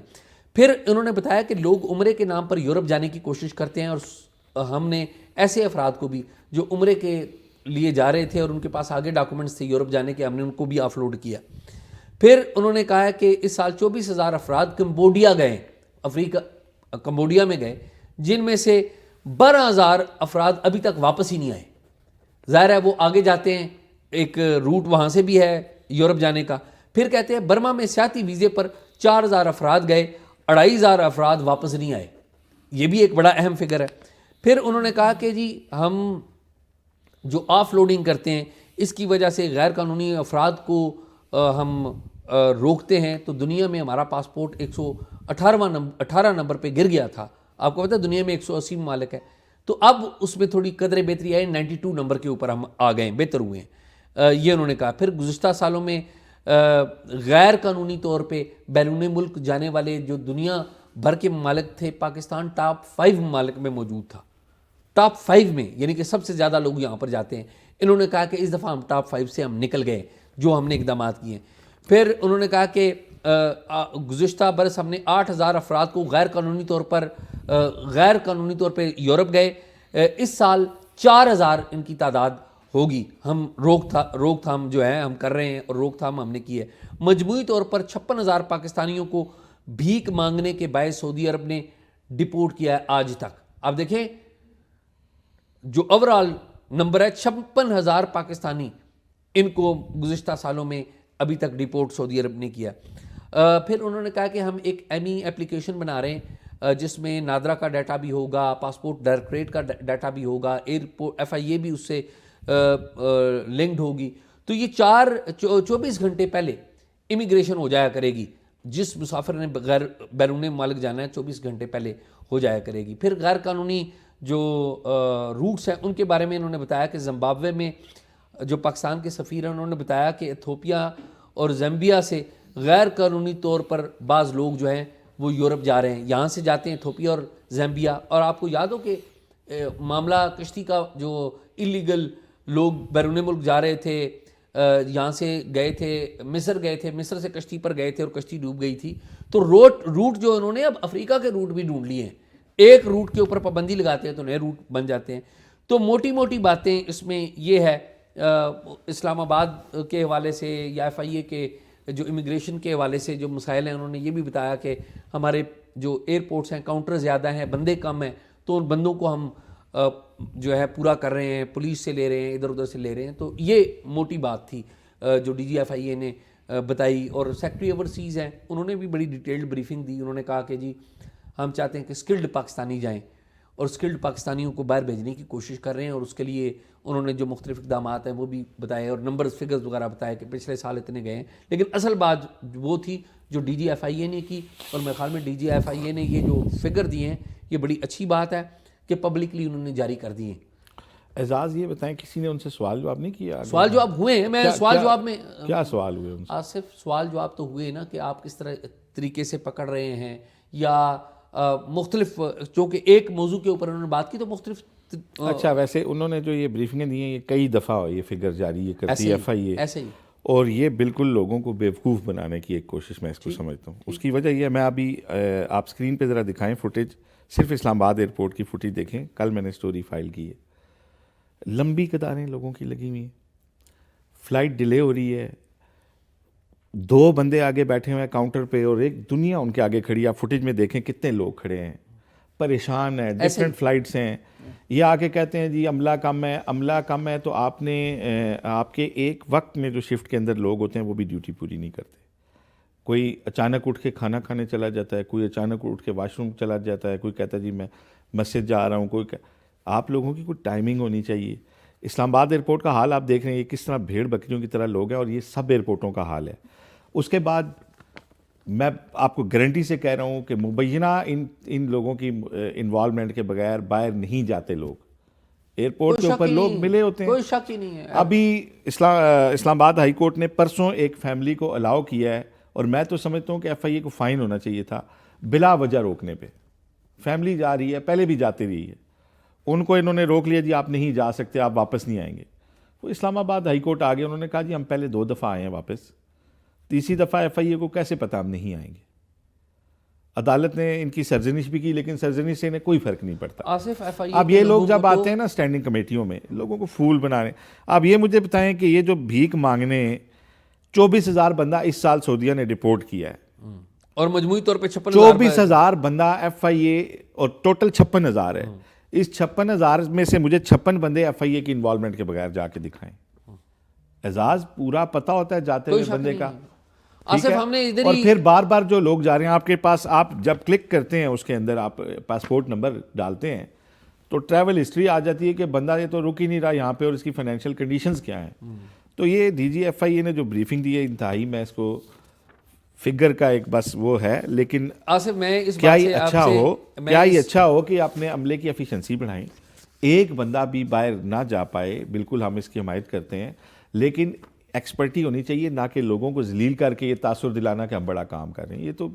پھر انہوں نے بتایا کہ لوگ عمرے کے نام پر یورپ جانے کی کوشش کرتے ہیں, اور ہم نے ایسے افراد کو بھی جو عمرے کے لیے جا رہے تھے اور ان کے پاس آگے ڈاکومنٹس تھے یورپ جانے کے, ہم نے ان کو بھی آف لوڈ کیا. پھر انہوں نے کہا کہ اس سال 24,000 افراد کمبوڈیا گئے, کمبوڈیا میں گئے, جن میں سے 12,000 افراد ابھی تک واپس ہی نہیں آئے. ظاہر ہے وہ آگے جاتے ہیں, ایک روٹ وہاں سے بھی ہے یورپ جانے کا. پھر کہتے ہیں برما میں سیاحتی ویزے پر 4,000 افراد گئے, 2,500 افراد واپس نہیں آئے. یہ بھی ایک بڑا اہم فگر ہے. پھر انہوں نے کہا کہ جی ہم جو آف لوڈنگ کرتے ہیں اس کی وجہ سے غیر قانونی افراد کو ہم روکتے ہیں, تو دنیا میں ہمارا پاسپورٹ 118 نمبر پہ گر گیا تھا. آپ کو پتہ ہے دنیا میں 180 ممالک ہے, تو اب اس میں تھوڑی قدرے بہتری آئی, 92 نمبر کے اوپر ہم آ گئے, بہتر ہوئے ہیں. یہ انہوں نے کہا. پھر گزشتہ سالوں میں غیر قانونی طور پہ بیرون ملک جانے والے جو دنیا بھر کے ممالک تھے, پاکستان ٹاپ 5 ممالک میں موجود تھا, ٹاپ 5 میں, یعنی کہ سب سے زیادہ لوگ یہاں پر جاتے ہیں. انہوں نے کہا کہ اس دفعہ ہم ٹاپ 5 سے ہم نکل گئے جو ہم نے اقدامات کیے ہیں. پھر انہوں نے کہا کہ گزشتہ برس ہم نے 8,000 افراد کو غیر قانونی طور پہ یورپ گئے. اس سال 4,000 ان کی تعداد ہوگی. ہم روک تھام جو ہے ہم کر رہے ہیں, اور روک تھام ہم نے کی ہے. مجموعی طور پر 56,000 پاکستانیوں کو بھیک مانگنے کے باعث سعودی عرب نے ڈیپورٹ کیا ہے آج تک. آپ دیکھیں جو اوورال نمبر ہے 56,000 پاکستانی, ان کو گزشتہ سالوں میں ابھی تک ڈیپورٹ سعودی عرب نے کیا. پھر انہوں نے کہا کہ ہم ایک ایپلیکیشن بنا رہے ہیں جس میں نادرا کا ڈیٹا بھی ہوگا, پاسپورٹ ڈائریکٹریٹ کا ڈیٹا بھی ہوگا, ایئرپورٹ FIA بھی اس سے لنکڈ ہوگی. تو یہ 24 گھنٹے پہلے امیگریشن ہو جایا کرے گی. جس مسافر نے بیرون ممالک جانا ہے 24 گھنٹے پہلے ہو جایا کرے گی. پھر غیر قانونی جو روٹس ہیں ان کے بارے میں انہوں نے بتایا کہ زمبابوے میں جو پاکستان کے سفیر ہیں انہوں نے بتایا کہ ایتھوپیا اور زیمبیا سے غیر قانونی طور پر بعض لوگ جو ہیں وہ یورپ جا رہے ہیں, یہاں سے جاتے ہیں ایتھوپیا اور زیمبیا. اور آپ کو یاد ہو کہ معاملہ کشتی کا جو ایلیگل لوگ بیرون ملک جا رہے تھے, یہاں سے گئے تھے مصر گئے تھے, مصر سے کشتی پر گئے تھے اور کشتی ڈوب گئی تھی. تو روٹ جو انہوں نے اب افریقہ کے روٹ بھی ڈھونڈ لیے ہیں, ایک روٹ کے اوپر پابندی لگاتے ہیں تو نئے روٹ بن جاتے ہیں. تو موٹی موٹی باتیں اس میں یہ ہے. اسلام آباد کے حوالے سے یا FIA کے جو امیگریشن کے حوالے سے جو مسائل ہیں انہوں نے یہ بھی بتایا کہ ہمارے جو ایئرپورٹس ہیں کاؤنٹر زیادہ ہیں, بندے کم ہیں, تو ان بندوں کو ہم جو ہے پورا کر رہے ہیں, پولیس سے لے رہے ہیں, ادھر ادھر سے لے رہے ہیں. تو یہ موٹی بات تھی جو DG FIA نے بتائی. اور سیکٹری اوورسیز ہیں انہوں نے بھی بڑی ڈیٹیلڈ بریفنگ دی. انہوں نے کہا کہ جی ہم چاہتے ہیں کہ اسکلڈ پاکستانی جائیں, اور اسکلڈ پاکستانیوں کو باہر بھیجنے کی کوشش کر رہے ہیں. اور اس کے لیے انہوں نے جو مختلف اقدامات ہیں وہ بھی بتائے اور نمبرز فگرز وغیرہ بتائے کہ پچھلے سال اتنے گئے ہیں. لیکن اصل بات وہ تھی جو DG FIA نے کی, اور میرے خیال میں DG FIA نے یہ جو فگر دیے ہیں یہ بڑی اچھی بات ہے کہ پبلکلی انہوں نے جاری کر دیے ہیں. اعزاز یہ بتائیں کسی نے ان سے سوال جواب نہیں کیا؟ سوال جواب ہوئے ہیں. میں سوال جواب میں کیا سوال ہوئے ان سے؟ آصف سوال جواب تو ہوئے نا کہ آپ کس طریقے سے پکڑ رہے ہیں, یا مختلف چونکہ ایک موضوع کے اوپر انہوں نے بات کی تو مختلف اچھا ویسے انہوں نے جو یہ بریفنگیں دی ہیں یہ کئی دفعہ یہ فگر جاری یہ کرتی ہے FIA، ایسے ہی اور یہ بالکل لوگوں کو بیوقوف بنانے کی ایک کوشش میں اس کو سمجھتا ہوں. اس کی وجہ یہ ہے، میں ابھی آپ اسکرین پہ ذرا دکھائیں فوٹیج، صرف اسلام آباد ایئرپورٹ کی فوٹیج دیکھیں. کل میں نے سٹوری فائل کی ہے، لمبی قطاریں لوگوں کی لگی ہوئی ہیں، فلائٹ ڈیلے ہو رہی ہے، 2 بندے آگے بیٹھے ہوئے ہیں کاؤنٹر پہ اور ایک دنیا ان کے آگے کھڑی ہے. آپ فوٹیج میں دیکھیں کتنے لوگ کھڑے ہیں، پریشان ہیں، ڈفرینٹ فلائٹس ہیں. یہ آ کے کہتے ہیں جی عملہ کم ہے تو آپ نے آپ کے ایک وقت میں جو شفٹ کے اندر لوگ ہوتے ہیں وہ بھی ڈیوٹی پوری نہیں کرتے. کوئی اچانک اٹھ کے کھانا کھانے چلا جاتا ہے، کوئی اچانک اٹھ کے واش روم چلا جاتا ہے، کوئی کہتا ہے جی میں مسجد جا رہا ہوں. آپ لوگوں کی کوئی ٹائمنگ ہونی چاہیے. اسلام آباد ایئرپورٹ کا حال آپ دیکھ رہے ہیں، یہ کس طرح بھیڑ بکریوں کی طرح لوگ ہیں، اور یہ سب ایئرپورٹوں کا حال ہے. اس کے بعد میں آپ کو گارنٹی سے کہہ رہا ہوں کہ مبینہ ان لوگوں کی انوالومنٹ کے بغیر باہر نہیں جاتے لوگ. ایئرپورٹ کے اوپر لوگ ملے ہوتے ہیں، کوئی شک ہی نہیں ہے. ابھی اسلام آباد ہائی کورٹ نے پرسوں ایک فیملی کو الاؤ کیا ہے، اور میں تو سمجھتا ہوں کہ FIA کو فائن ہونا چاہیے تھا بلا وجہ روکنے پہ. فیملی جا رہی ہے، پہلے بھی جاتی رہی ہے، ان کو انہوں نے روک لیا جی آپ نہیں جا سکتے، آپ واپس نہیں آئیں گے. وہ اسلام آباد ہائی کورٹ آ گئے، انہوں نے کہا جی ہم پہلے 2 دفعہ آئے ہیں واپس، تیسری دفعہ FIA کو کیسے پتہ ہم نہیں آئیں گے. عدالت نے ان کی سرزنش بھی کی، لیکن سرزنش سے انہیں کوئی فرق نہیں پڑتا. آصف FIA اب یہ لوگ جب آتے ہیں نا اسٹینڈنگ کمیٹیوں میں، لوگوں کو پھول بنا رہے ہیں. اب یہ مجھے بتائیں کہ یہ جو بھیک مانگنے 24,000 بندہ اس سال سعودیہ نے رپورٹ کیا ہے، اور مجموعی طور پہ 24,000 بندہ FIA، اور ٹوٹل 56,000 ہے. اس 56,000 میں سے مجھے 56 بندے FIA کی انوالومنٹ کے بغیر جا کے دکھائیں. اعزاز پورا پتہ ہوتا ہے جاتے ہوئے بندے کا. آصف ہم نے ادھر اور پھر بار بار جو لوگ جا رہے ہیں آپ کے پاس، آپ جب کلک کرتے ہیں اس کے اندر آپ پاسپورٹ نمبر ڈالتے ہیں تو ٹریول ہسٹری آ جاتی ہے کہ بندہ یہ تو رک ہی نہیں رہا یہاں پہ، اور اس کی فائنینشیل کنڈیشنز کیا ہیں. تو یہ DG FIA نے جو بریفنگ دی ہے انتہائی، میں اس کو فگر کا ایک بس وہ ہے، لیکن آصف میں اس کیا بات سے یہ اچھا ہو کہ اپنے عملے کی ایفیشنسی بڑھائیں. ایک بندہ بھی باہر نہ جا پائے، بالکل ہم اس کی حمایت کرتے ہیں، لیکن ایکسپرٹی ہونی چاہیے، نہ کہ لوگوں کو ذلیل کر کے یہ تاثر دلانا کہ ہم بڑا کام کر رہے ہیں. یہ تو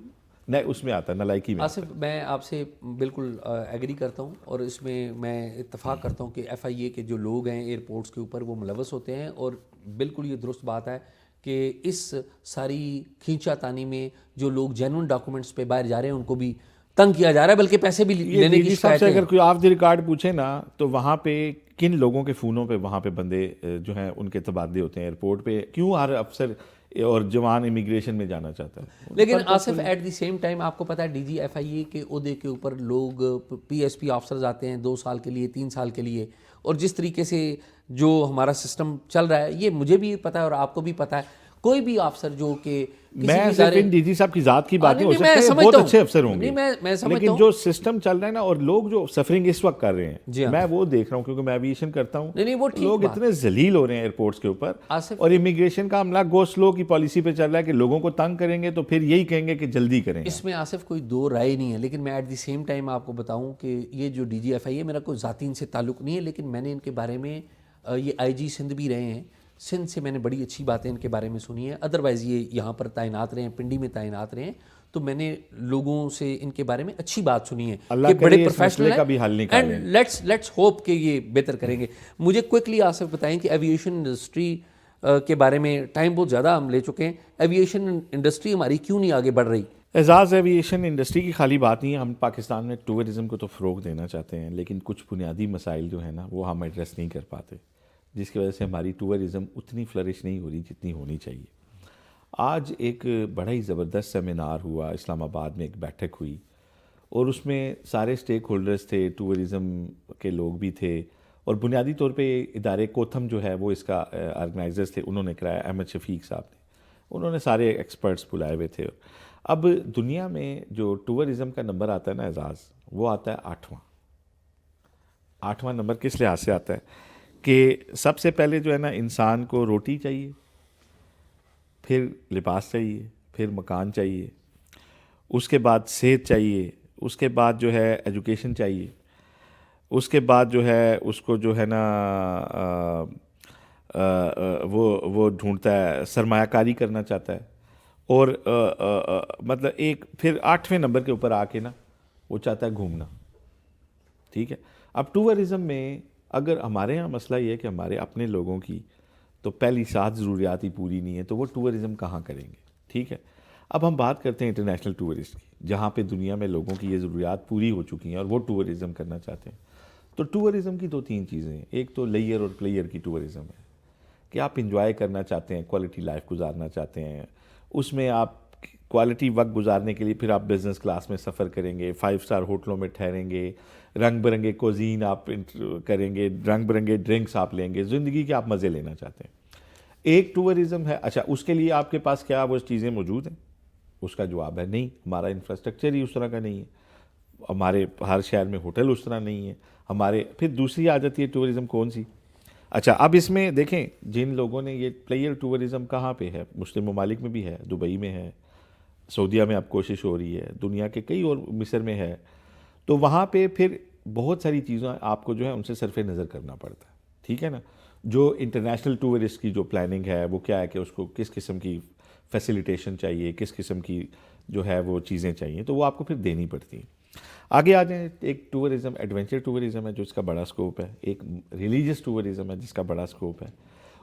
اس میں آتا ہے نالائکی میں. آصف میں آپ سے بالکل ایگری کرتا ہوں، اور اس میں اتفاق کرتا ہوں کہ FIA کے جو لوگ ہیں ایئرپورٹس کے اوپر وہ ملوث ہوتے ہیں. اور بالکل یہ درست بات ہے کہ اس ساری کھینچا تانی میں جو لوگ جینوئن ڈاکومنٹس پہ باہر جا رہے ہیں ان کو بھی تنگ کیا جا رہا ہے، بلکہ پیسے بھی لینے کی شکایت ہے. اگر کوئی آف دی ریکارڈ پوچھے نا تو وہاں پہ کن لوگوں کے فونوں پہ وہاں پہ بندے جو ہیں ان کے تبادلے ہوتے ہیں ایئرپورٹ پہ، کیوں ہر افسر اور جوان امیگریشن میں جانا چاہتا ہے. لیکن Asif at the same time آپ کو پتہ ہے DG FIA کے عہدے کے اوپر لوگ PSP آفسرز آتے ہیں 2 سال کے لیے، 3 سال کے لیے، اور جس طریقے سے جو ہمارا سسٹم چل رہا ہے یہ مجھے بھی پتہ ہے اور آپ کو بھی پتہ ہے. کوئی بھی افسر جو کہ میں صرف ان DG صاحب کی ذات کی بات نہیں ہو سکتی، بہت اچھے افسر ہوں گے، لیکن جو سسٹم چل رہا ہے نا اور لوگ جو سفرنگ اس وقت کر رہے ہیں میں وہ دیکھ رہا ہوں، کیونکہ میں ایویشن کرتا ہوں. لوگ اتنے ذلیل ہو رہے ہیں ایئرپورٹس کے اوپر، اور امیگریشن کا عملہ گو سلو کی پالیسی پہ چل رہا ہے کہ لوگوں کو تنگ کریں گے تو پھر یہی کہیں گے کہ جلدی کریں. اس میں آصف کوئی 2 رائے نہیں ہے، لیکن میں ایٹ دی سیم ٹائم آپ کو بتاؤں کہ یہ جو DG FIA میرا کوئی ذاتی ان سے تعلق نہیں ہے، لیکن میں نے ان کے بارے میں یہ IG سندھ بھی رہے ہیں، سندھ سے میں نے بڑی اچھی باتیں ان کے بارے میں سنی ہیں. ادروائز یہ یہاں پر تعینات رہے ہیں، پنڈی میں تعینات رہے ہیں، تو میں نے لوگوں سے ان کے بارے میں اچھی بات سنی ہے کہ بڑے پروفیشنل ہیں، اینڈ لیٹس ہوپ کہ یہ بہتر کریں گے. مجھے کوئکلی آصف بتائیں کہ ایویشن انڈسٹری کے بارے میں ٹائم بہت زیادہ ہم لے چکے ہیں، ایویشن انڈسٹری ہماری کیوں نہیں آگے بڑھ رہی؟ اعزاز ایویشن انڈسٹری کی خالی بات نہیں ہے، ہم پاکستان میں ٹورزم کو تو فروغ دینا چاہتے ہیں، لیکن کچھ بنیادی مسائل جو ہیں نا وہ ہم ایڈریس نہیں کر پاتے، جس کی وجہ سے ہماری ٹورزم اتنی فلرش نہیں ہو رہی جتنی ہونی چاہیے. آج ایک بڑا ہی زبردست سیمینار ہوا اسلام آباد میں، ایک بیٹھک ہوئی، اور اس میں سارے سٹیک ہولڈرز تھے، ٹورزم کے لوگ بھی تھے، اور بنیادی طور پہ ادارے کوتھم جو ہے وہ اس کا آرگنائزرز تھے، انہوں نے کرایا، احمد شفیق صاحب نے، انہوں نے سارے ایکسپرٹس بلائے ہوئے تھے. اب دنیا میں جو ٹورزم کا نمبر آتا ہے نا اعزاز، وہ آتا ہے 8واں نمبر. کس لحاظ سے آتا ہے کہ سب سے پہلے جو ہے نا انسان کو روٹی چاہیے، پھر لباس چاہیے، پھر مکان چاہیے، اس کے بعد صحت چاہیے، اس کے بعد جو ہے ایجوکیشن چاہیے، اس کے بعد جو ہے اس کو جو ہے نا وہ ڈھونڈتا ہے، سرمایہ کاری کرنا چاہتا ہے، اور مطلب ایک پھر 8ویں نمبر کے اوپر آ کے نا وہ چاہتا ہے گھومنا. ٹھیک ہے، اب ٹورزم میں اگر ہمارے یہاں مسئلہ یہ ہے کہ ہمارے اپنے لوگوں کی تو پہلی 7 ضروریات ہی پوری نہیں ہے، تو وہ ٹورزم کہاں کریں گے؟ ٹھیک ہے، اب ہم بات کرتے ہیں انٹرنیشنل ٹورسٹ کی، جہاں پہ دنیا میں لوگوں کی یہ ضروریات پوری ہو چکی ہیں اور وہ ٹورزم کرنا چاہتے ہیں۔ تو ٹورزم کی 2-3 چیزیں ہیں، ایک تو لیئر اور پلیئر کی ٹورزم ہے کہ آپ انجوائے کرنا چاہتے ہیں، کوالٹی لائف گزارنا چاہتے ہیں، اس میں آپ کوالٹی وقت گزارنے کے لیے پھر آپ بزنس کلاس میں سفر کریں گے، 5 اسٹار ہوٹلوں میں ٹھہریں گے، رنگ برنگے کوزین آپ کریں گے، رنگ برنگے ڈرنکس آپ لیں گے، زندگی کے آپ مزے لینا چاہتے ہیں۔ ایک ٹورزم ہے، اچھا اس کے لیے آپ کے پاس کیا وہ چیزیں موجود ہیں؟ اس کا جواب ہے نہیں، ہمارا انفراسٹرکچر ہی اس طرح کا نہیں ہے، ہمارے ہر شہر میں ہوٹل اس طرح نہیں ہے ہمارے۔ پھر دوسری آ جاتی ہے ٹورزم کون سی؟ اچھا اب اس میں دیکھیں جن لوگوں نے یہ پلیئر ٹورزم کہاں پہ ہے، مسلم ممالک میں بھی ہے، دبئی میں ہے، سعودیہ میں اب کوشش ہو رہی ہے، دنیا کے کئی اور مصر میں ہے، تو وہاں پہ پھر بہت ساری چیزیں آپ کو جو ہے ان سے صرف نظر کرنا پڑتا ہے، ٹھیک ہے نا۔ جو انٹرنیشنل ٹورسٹ کی جو پلاننگ ہے وہ کیا ہے کہ اس کو کس قسم کی فیسیلیٹیشن چاہیے، کس قسم کی جو ہے وہ چیزیں چاہیے، تو وہ آپ کو پھر دینی پڑتی ہیں۔ آگے آ جائیں، ایک ٹورزم ایڈونچر ٹورزم ہے جو اس کا بڑا سکوپ ہے، ایک ریلیجس ٹورزم ہے جس کا بڑا سکوپ ہے،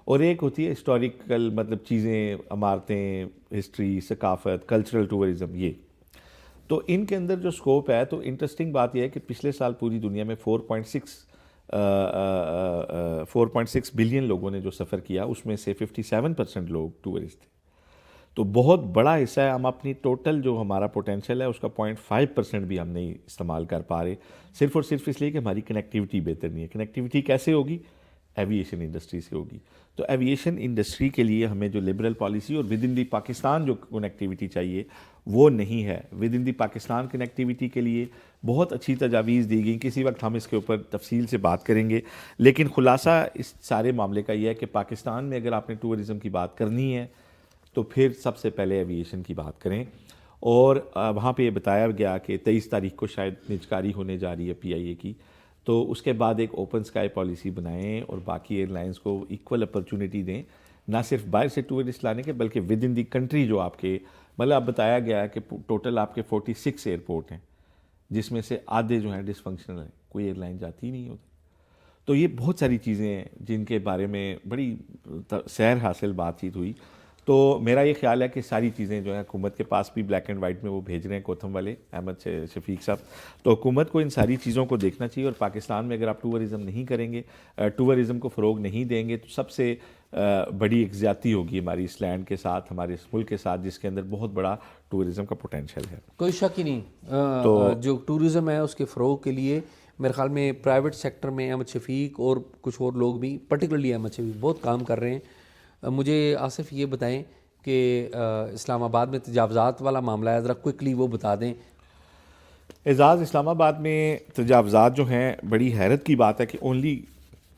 اور ایک ہوتی ہے ہسٹوریکل، مطلب چیزیں، عمارتیں، ہسٹری، ثقافت، کلچرل ٹورزم۔ یہ تو ان کے اندر جو سکوپ ہے، تو انٹرسٹنگ بات یہ ہے کہ پچھلے سال پوری دنیا میں 4.6 بلین لوگوں نے جو سفر کیا، اس میں سے 57% لوگ ٹورسٹ تھے، تو بہت بڑا حصہ ہے۔ ہم اپنی ٹوٹل جو ہمارا پوٹینشیل ہے اس کا 0.5% بھی ہم نہیں استعمال کر پا رہے، صرف اور صرف اس لیے کہ ہماری کنیکٹیوٹی بہتر نہیں ہے۔ کنیکٹیوٹی کیسے ہوگی؟ ایویشن انڈسٹری سے ہوگی۔ تو ایویشن انڈسٹری کے لیے ہمیں جو لبرل پالیسی اور ود ان دی پاکستان جو کنیکٹیوٹی چاہیے وہ نہیں ہے۔ With in the Pakistan connectivity کے لیے بہت اچھی تجاویز دی گئی، کسی وقت ہم اس کے اوپر تفصیل سے بات کریں گے، لیکن خلاصہ اس سارے معاملے کا یہ ہے کہ پاکستان میں اگر آپ نے ٹورزم کی بات کرنی ہے تو پھر سب سے پہلے ایویشن کی بات کریں، اور وہاں پہ یہ بتایا گیا کہ 23 تاریخ کو شاید نجکاری ہونے جا رہی ہے PIA کی، تو اس کے بعد ایک اوپن اسکائی پالیسی بنائیں اور باقی ایئر لائنس کو ایکول اپرچونٹی دیں، نہ صرف باہر سے ٹورسٹ لانے کے بلکہ ود ان دی کنٹری جو آپ کے، مطلب اب بتایا گیا ہے کہ ٹوٹل آپ کے 46 ایئرپورٹ ہیں جس میں سے آدھے جو ہیں ڈس فنکشنل ہیں، کوئی ایئر لائن جاتی ہی نہیں ہوتی۔ تو یہ بہت ساری چیزیں ہیں جن کے بارے میں بڑی سیر حاصل بات چیت ہوئی۔ تو میرا یہ خیال ہے کہ ساری چیزیں جو ہیں حکومت کے پاس بھی بلیک اینڈ وائٹ میں وہ بھیج رہے ہیں کوتھم والے احمد شفیق صاحب، تو حکومت کو ان ساری چیزوں کو دیکھنا چاہیے، اور پاکستان میں اگر آپ ٹورزم نہیں کریں گے، ٹورزم کو فروغ نہیں دیں گے، تو سب سے بڑی ایک زیادتی ہوگی ہماری اس لینڈ کے ساتھ، ہمارے اس ملک کے ساتھ جس کے اندر بہت بڑا ٹورزم کا پوٹینشیل ہے۔ کوئی شک ہی نہیں، جو ٹورزم ہے اس کے فروغ کے لیے میرے خیال میں پرائیویٹ سیکٹر میں احمد شفیق اور کچھ اور لوگ بھی، پرٹیکولرلی احمد شفیق، بہت کام کر رہے ہیں۔ مجھے آصف یہ بتائیں کہ اسلام آباد میں تجاوزات والا معاملہ ہے، ذرا کوئکلی وہ بتا دیں۔ اعزاز، اسلام آباد میں تجاوزات جو ہیں، بڑی حیرت کی بات ہے کہ اونلی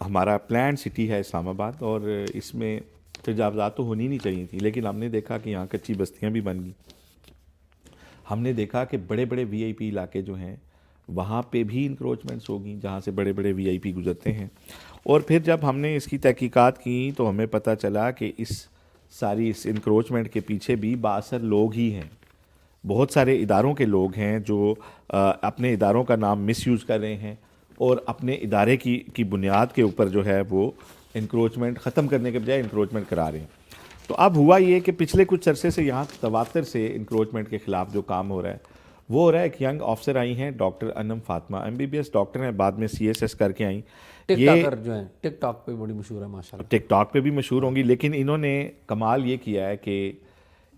ہمارا پلانڈ سٹی ہے اسلام آباد، اور اس میں تجاوزات تو ہونی نہیں چاہیے تھی، لیکن ہم نے دیکھا کہ یہاں کچی بستیاں بھی بن گئی۔ ہم نے دیکھا کہ بڑے بڑے VIP علاقے جو ہیں وہاں پہ بھی انکروچمنٹس ہوگی جہاں سے بڑے بڑے VIP گزرتے ہیں، اور پھر جب ہم نے اس کی تحقیقات کی تو ہمیں پتہ چلا کہ اس انکروچمنٹ کے پیچھے بھی بااثر لوگ ہی ہیں، بہت سارے اداروں کے لوگ ہیں جو اپنے اداروں کا نام مس یوز کر رہے ہیں، اور اپنے ادارے کی بنیاد کے اوپر جو ہے وہ انکروچمنٹ ختم کرنے کے بجائے انکروچمنٹ کرا رہے ہیں۔ تو اب ہوا یہ کہ پچھلے کچھ عرصے سے یہاں تواتر سے انکروچمنٹ کے خلاف جو کام ہو رہا ہے وہ ہو رہا ہے۔ ایک ینگ آفیسر آئی ہیں ڈاکٹر انم فاطمہ، MBBS ڈاکٹر ہیں، بعد میں CSS کر کے آئیں۔ ٹک ٹاکر جو ہیں، ٹک ٹاک پہ بڑی مشہور ہے ماشاءاللہ، ٹک ٹاک پہ بھی مشہور ہوں گی، لیکن انہوں نے کمال یہ کیا ہے کہ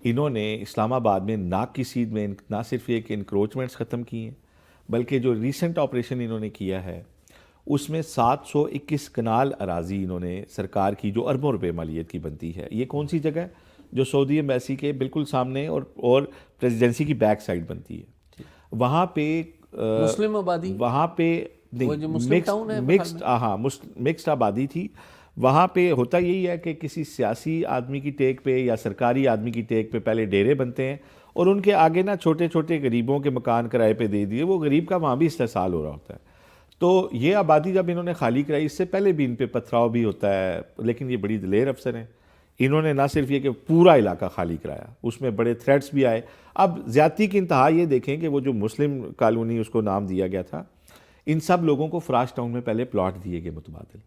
انہوں نے اسلام آباد میں ناک کی سیدھ میں نہ صرف یہ کہ انکروچمنٹس ختم کی ہیں، بلکہ جو ریسنٹ آپریشن انہوں نے کیا ہے اس میں 721 کنال اراضی انہوں نے سرکار کی جو اربوں روپے مالیت کی بنتی ہے، یہ کون سی جگہ ہے؟ جو سعودی ایمبیسی کے بالکل سامنے اور پریزیڈنسی کی بیک سائڈ بنتی ہے، وہاں پہ مسلم آبادی، وہاں پہ مکسڈ آبادی تھی۔ وہاں پہ ہوتا یہی ہے کہ کسی سیاسی آدمی کی ٹیک پہ یا سرکاری آدمی کی ٹیک پہ پہلے ڈیرے بنتے ہیں، اور ان کے آگے نا چھوٹے چھوٹے غریبوں کے مکان کرائے پہ دے دیے، وہ غریب کا وہاں بھی استحصال ہو رہا ہوتا ہے۔ تو یہ آبادی جب انہوں نے خالی کرائی، اس سے پہلے بھی ان پہ پتھراؤ بھی ہوتا ہے، لیکن یہ بڑی دلیر افسر ہیں، انہوں نے نہ صرف یہ کہ پورا علاقہ خالی کرایا، اس میں بڑے تھریٹس بھی آئے۔ اب زیادتی کی انتہا یہ دیکھیں کہ وہ جو مسلم کالونی اس کو نام دیا گیا تھا، ان سب لوگوں کو فراش ٹاؤن میں پہلے پلاٹ دیے گئے متبادل.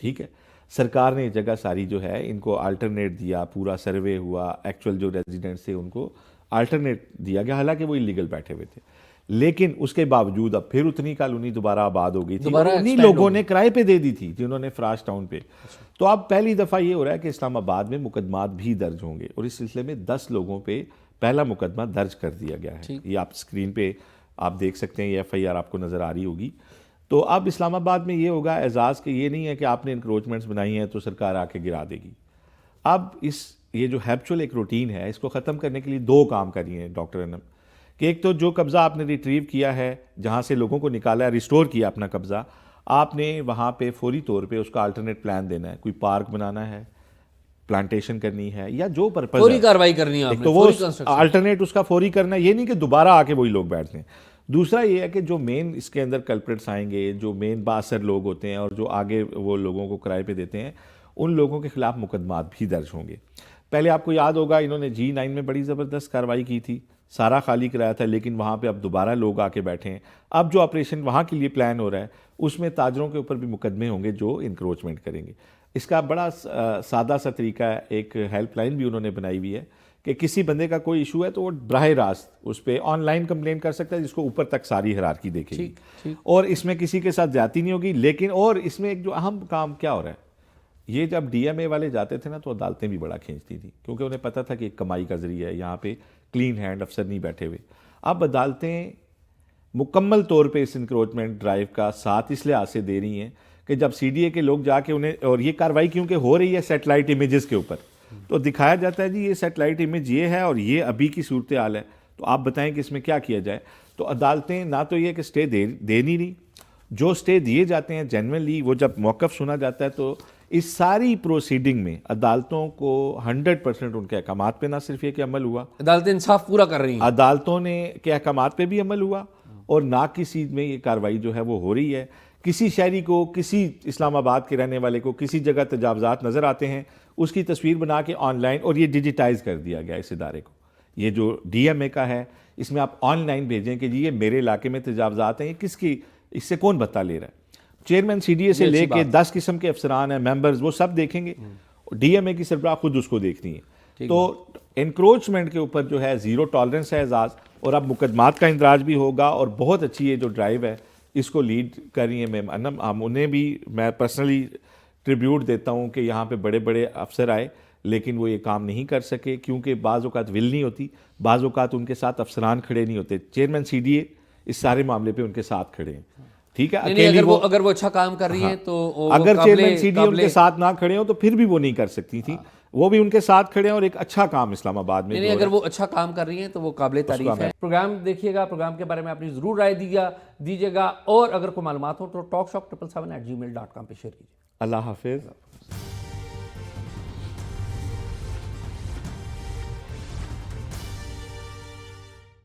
ٹھیک ہے, سرکار نے یہ جگہ ساری جو ہے ان کو آلٹرنیٹ دیا, پورا سروے ہوا, ایکچوئل جو ریزیڈنٹس تھے ان کو آلٹرنیٹ دیا گیا, حالانکہ وہ انلیگل بیٹھے ہوئے تھے. لیکن اس کے باوجود اب پھر اتنی کالونی دوبارہ آباد ہو گئی تھی, انہی لوگوں نے کرائے پہ دے دی تھی جنہوں نے فراش ٹاؤن پہ. تو اب پہلی دفعہ یہ ہو رہا ہے کہ اسلام آباد میں مقدمات بھی درج ہوں گے, اور اس سلسلے میں 10 لوگوں پہ پہلا مقدمہ درج کر دیا گیا ہے. یہ آپ اسکرین پہ آپ دیکھ سکتے ہیں, یہ FIR آپ کو نظر آ رہی ہوگی. تو اب اسلام آباد میں یہ ہوگا اعزاز کہ یہ نہیں ہے کہ آپ نے انکروچمنٹس بنائی ہیں تو سرکار آ کے گرا دے گی. اب یہ جو ہیبچول ایک روٹین ہے, اس کو ختم کرنے کے لیے 2 کام کریے ہیں ڈاکٹر انم, کہ ایک تو جو قبضہ آپ نے ریٹریو کیا ہے, جہاں سے لوگوں کو نکالا ہے, ریسٹور کیا اپنا قبضہ, آپ نے وہاں پہ فوری طور پہ اس کا آلٹرنیٹ پلان دینا ہے. کوئی پارک بنانا ہے, پلانٹیشن کرنی ہے, یا جو پرپز فوری کاروائی کرنی ہے, تو وہ آلٹرنیٹ اس کا فوری کرنا ہے. یہ نہیں کہ دوبارہ آ کے وہی لوگ بیٹھتے ہیں. دوسرا یہ ہے کہ جو مین اس کے اندر کلپریٹس آئیں گے, جو مین بااثر لوگ ہوتے ہیں اور جو آگے وہ لوگوں کو کرائے پہ دیتے ہیں, ان لوگوں کے خلاف مقدمات بھی درج ہوں گے. پہلے آپ کو یاد ہوگا انہوں نے G9 میں بڑی زبردست کارروائی کی تھی, سارا خالی کرایا تھا, لیکن وہاں پہ اب دوبارہ لوگ آ کے بیٹھے ہیں. اب جو آپریشن وہاں کے لیے پلان ہو رہا ہے, اس میں تاجروں کے اوپر بھی مقدمے ہوں گے جو انکروچمنٹ کریں گے. اس کا بڑا سادہ سا طریقہ ہے, ایک ہیلپ لائن بھی انہوں نے بنائی ہوئی ہے کہ کسی بندے کا کوئی ایشو ہے تو وہ براہ راست اس پہ آن لائن کمپلین کر سکتا ہے, جس کو اوپر تک ساری ہیرارکی دیکھے گی, اور اس میں کسی کے ساتھ زیادتی نہیں ہوگی. لیکن اور اس میں ایک جو اہم کام کیا ہو رہا ہے, یہ جب DMA والے جاتے تھے نا تو عدالتیں بھی بڑا کھینچتی تھیں, کیونکہ انہیں پتہ تھا کہ ایک کمائی کا ذریعہ ہے, یہاں پہ کلین ہینڈ افسر نہیں بیٹھے ہوئے. اب عدالتیں مکمل طور پہ اس انکروچمنٹ ڈرائیو کا ساتھ اس لحاظ سے دے رہی ہیں کہ جب CDA کے لوگ جا کے انہیں, اور یہ کاروائی کیونکہ ہو رہی ہے سیٹلائٹ امیجز کے اوپر, تو دکھایا جاتا ہے جی یہ سیٹلائٹ امیج یہ ہے اور یہ ابھی کی صورتحال ہے, تو آپ بتائیں کہ اس میں کیا کیا جائے. تو عدالتیں نہ تو یہ کہ اسٹے دے نہیں, جو اسٹے دیے جاتے ہیں جنرلی وہ جب موقف سنا جاتا ہے تو اس ساری پروسیڈنگ میں عدالتوں کو 100% ان کے احکامات پہ نہ صرف یہ کہ عمل ہوا, عدالتیں انصاف پورا کر رہی ہیں, عدالتوں نے کے احکامات پہ بھی عمل ہوا, اور نہ کسی میں یہ کارروائی جو ہے وہ ہو رہی ہے. کسی شہری کو, کسی اسلام آباد کے رہنے والے کو کسی جگہ تجاوزات نظر آتے ہیں, اس کی تصویر بنا کے آن لائن, اور یہ ڈیجیٹائز کر دیا گیا اس ادارے کو, یہ جو DMA کا ہے اس میں آپ آن لائن بھیجیں کہ جی یہ میرے علاقے میں تجاوزات ہیں, یہ کس کی, اس سے کون بتا لے رہا ہے. چیئرمین CDA سے لے کے 10 قسم کے افسران ہیں, ممبرز, وہ سب دیکھیں گے. DMA کی سربراہ خود اس کو دیکھتی ہیں. تو انکروچمنٹ کے اوپر جو ہے زیرو ٹالرنس ہے اعزاز, اور اب مقدمات کا اندراج بھی ہوگا. اور بہت اچھی یہ جو ڈرائیو ہے اس کو لیڈ کر رہی ہیں میم انم, ہم انہیں بھی میں پرسنلی ٹریبیوٹ دیتا ہوں کہ یہاں پہ بڑے بڑے افسر آئے, لیکن وہ یہ کام نہیں کر سکے کیونکہ بعض اوقات ول نہیں ہوتی, بعض اوقات ان کے ساتھ افسران کھڑے نہیں ہوتے. چیئرمین CDA اس سارے معاملے پہ ان کے ساتھ کھڑے ہیں. ٹھیک ہے, اگر وہ اچھا کام کر رہی ہیں تو اگر چیئرمین CDA ان کے ساتھ نہ کھڑے ہوں تو پھر بھی وہ نہیں کر سکتی تھی, وہ بھی ان کے ساتھ کھڑے ہیں, اور ایک اچھا کام اسلام آباد میں. نہیں, اگر وہ اچھا کام کر رہی ہیں تو وہ قابل تعریف ہے. پروگرام دیکھیے گا, پروگرام کے بارے میں اپنی ضرور رائے دیجیے گا, اور اگر کوئی معلومات ہو تو talkshock777@gmail.com پہ شیئر کیجیے. اللہ حافظ.